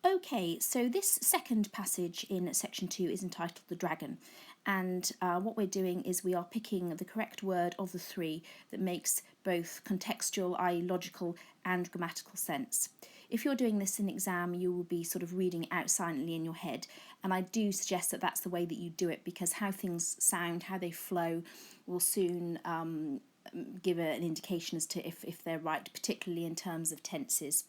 Okay, so this second passage in section 2 is entitled The Dragon, and what we're doing is we are picking the correct word of the three that makes both contextual, i.e. logical, and grammatical sense. If you're doing this in exam, you will be sort of reading it out silently in your head, and I do suggest that that's the way that you do it, because how things sound, how they flow, will soon give an indication as to if they're right, particularly in terms of tenses.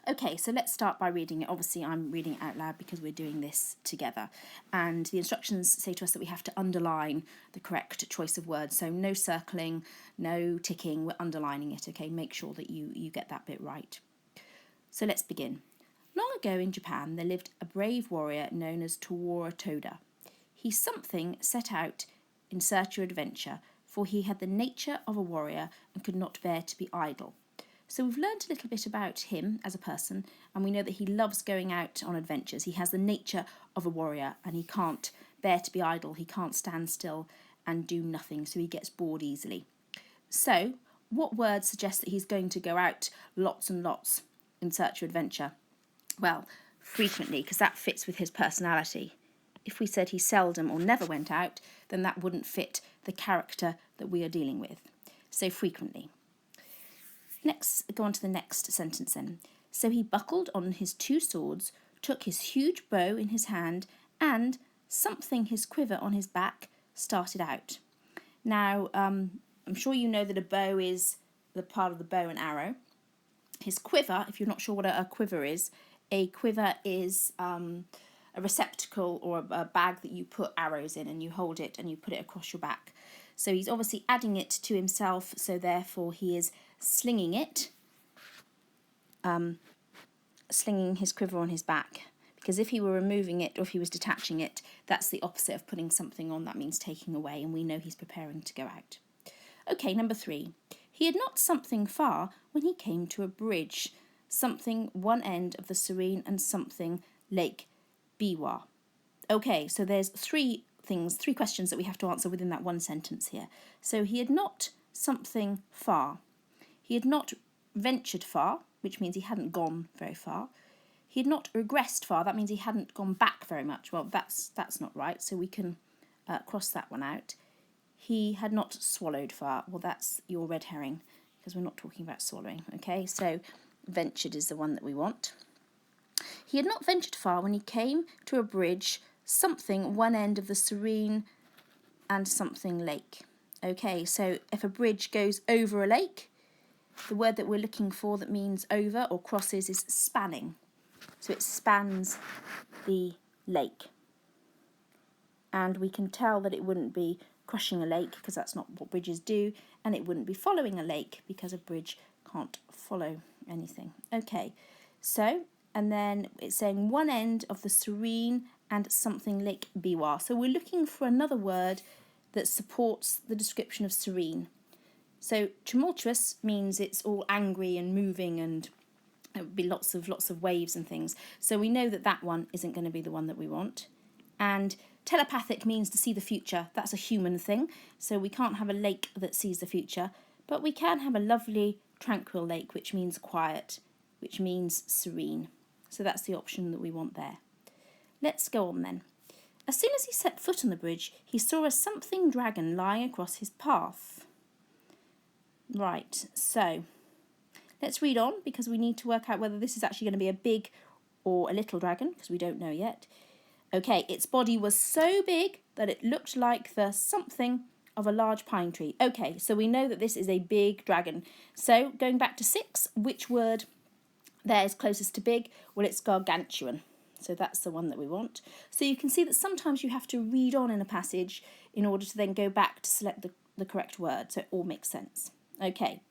Okay, so let's start by reading it. Obviously, I'm reading it out loud because we're doing this together. And the instructions say to us that we have to underline the correct choice of words. So no circling, no ticking, we're underlining it, okay? Make sure that you get that bit right. So let's begin. Long ago in Japan, there lived a brave warrior known as 𝐦𝐿𝐴. He something set out in search of adventure, for he had the nature of a warrior and could not bear to be idle. So we've learned a little bit about him as a person, and we know that he loves going out on adventures. He has the nature of a warrior, and he can't bear to be idle. He can't stand still and do nothing, so he gets bored easily. So what word suggests that he's going to go out lots and lots in search of adventure? Well, frequently, because that fits with his personality. If we said he seldom or never went out, then that wouldn't fit the character that we are dealing with. So frequently. Next, go on to the next sentence then. So he buckled on his two swords, took his huge bow in his hand, and, something his quiver on his back, started out. Now, I'm sure you know that a bow is the part of the bow and arrow. His quiver, if you're not sure what a quiver is a receptacle or a bag that you put arrows in, and you hold it and you put it across your back. So he's obviously adding it to himself, so therefore he is slinging it, slinging his quiver on his back. Because if he were removing it or if he was detaching it, that's the opposite of putting something on. That means taking away, and we know he's preparing to go out. Okay, number 3. He had not something far when he came to a bridge, something one end of the serene and something 𝐏𝐫𝐚𝐜𝐿. Okay, so there's three questions that we have to answer within that one sentence here. So he had not something far. He had not ventured far, which means he hadn't gone very far. He had not regressed far. That means he hadn't gone back very much. Well, that's not right, so we can cross that one out. He had not swallowed far. Well, that's your red herring, because we're not talking about swallowing, okay? So ventured is the one that we want. He had not ventured far when he came to a bridge, something one end of the serene and something lake. Okay, so if a bridge goes over a lake, the word that we're looking for that means over or crosses is spanning. So it spans the lake. And we can tell that it wouldn't be crushing a lake, because that's not what bridges do, and it wouldn't be following a lake, because a bridge can't follow anything. Okay, so, and then it's saying one end of the serene and something 𝐏𝐵𝐴. So we're looking for another word that supports the description of serene. So tumultuous means it's all angry and moving, and it would be lots of waves and things. So we know that that one isn't going to be the one that we want. And telepathic means to see the future. That's a human thing. So we can't have a lake that sees the future, but we can have a lovely tranquil lake, which means quiet, which means serene. So that's the option that we want there. Let's go on then. As soon as he set foot on the bridge, he saw a something dragon lying across his path. Right, so let's read on, because we need to work out whether this is actually going to be a big or a little dragon, because we don't know yet. Okay, its body was so big that it looked like the something of a large pine tree. Okay, so we know that this is a big dragon. So going back to 6, which word there is closest to big? Well, it's gargantuan. So that's the one that we want. So you can see that sometimes you have to read on in a passage in order to then go back to select the correct word, so it all makes sense. Okay.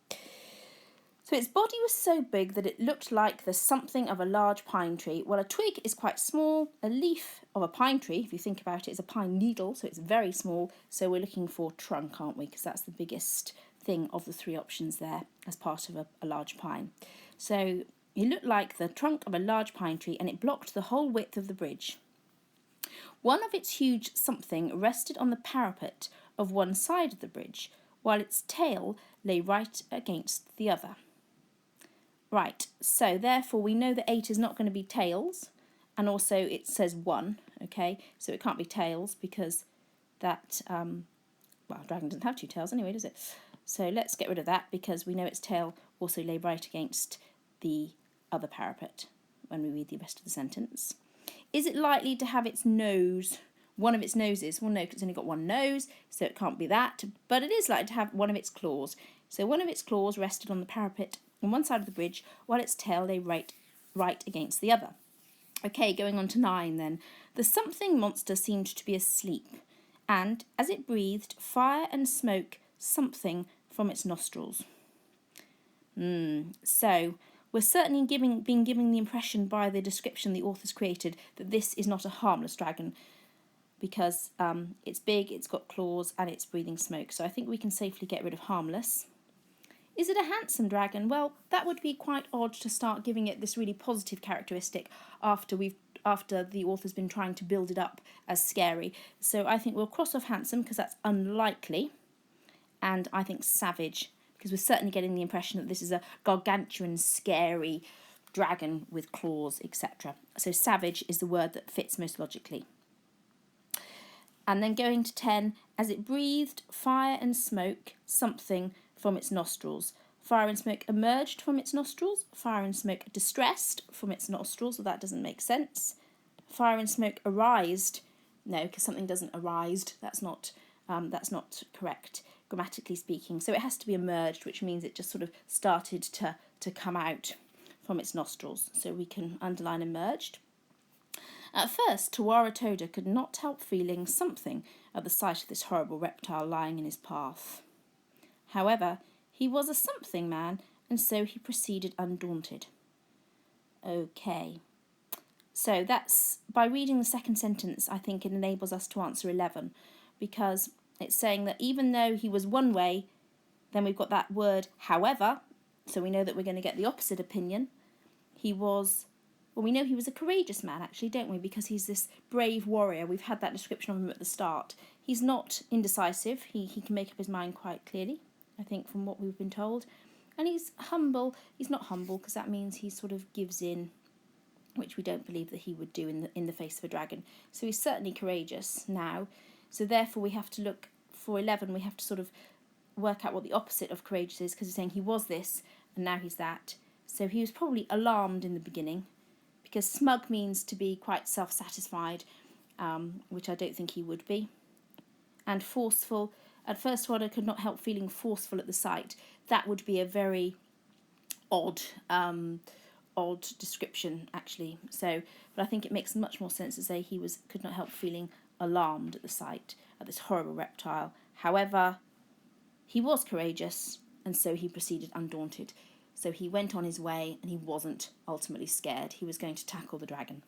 So its body was so big that it looked like the something of a large pine tree. Well, a twig is quite small. A leaf of a pine tree, if you think about it, is a pine needle, so it's very small. So we're looking for trunk, aren't we? Because that's the biggest thing of the 3 options there as part of a large pine. So it looked like the trunk of a large pine tree, and it blocked the whole width of the bridge. One of its huge something rested on the parapet of one side of the bridge, while its tail lay right against the other. Right, so therefore we know that 8 is not going to be tails, and also it says 1, okay, so it can't be tails because that, well, dragon doesn't have 2 tails anyway, does it? So let's get rid of that because we know its tail also lay right against the other parapet when we read the rest of the sentence. Is it likely to have its nose, one of its noses? Well, no, because it's only got one nose, so it can't be that, but it is likely to have one of its claws. So one of its claws rested on the parapet on one side of the bridge, while its tail lay right against the other. Okay, going on to 9 then. The something monster seemed to be asleep, and as it breathed fire and smoke something from its nostrils. So we're certainly being given the impression by the description the authors created that this is not a harmless dragon, because it's big, it's got claws, and it's breathing smoke. So I think we can safely get rid of harmless. Is it a handsome dragon? Well, that would be quite odd to start giving it this really positive characteristic after the author's been trying to build it up as scary. So I think we'll cross off handsome because that's unlikely, and I think savage because we're certainly getting the impression that this is a gargantuan, scary dragon with claws, etc. So savage is the word that fits most logically. And then going to 10, as it breathed fire and smoke something from its nostrils. Fire and smoke emerged from its nostrils. Fire and smoke distressed from its nostrils. Well, that doesn't make sense. Fire and smoke arised. No, because something doesn't arised. That's not correct, grammatically speaking. So it has to be emerged, which means it just sort of started to come out from its nostrils. So we can underline emerged. At first, Tawara Toda could not help feeling something at the sight of this horrible reptile lying in his path. However, he was a something man, and so he proceeded undaunted. Okay, so that's, by reading the second sentence, I think it enables us to answer 11, because it's saying that even though he was one way, then we've got that word however, so we know that we're going to get the opposite opinion. He was, well, we know he was a courageous man, actually, don't we? Because he's this brave warrior. We've had that description of him at the start. He's not indecisive. He can make up his mind quite clearly, I think, from what we've been told. And he's humble. He's not humble because that means he sort of gives in, which we don't believe that he would do in the face of a dragon. So he's certainly courageous now. So therefore we have to look, for 11, we have to sort of work out what the opposite of courageous is, because he's saying he was this and now he's that. So he was probably alarmed in the beginning, because smug means to be quite self-satisfied, which I don't think he would be. And forceful, at first Wada could not help feeling forceful at the sight. That would be a very odd description, actually. So, but I think it makes much more sense to say he could not help feeling alarmed at the sight of this horrible reptile. However, he was courageous, and so he proceeded undaunted. So he went on his way, and he wasn't ultimately scared. He was going to tackle the dragon.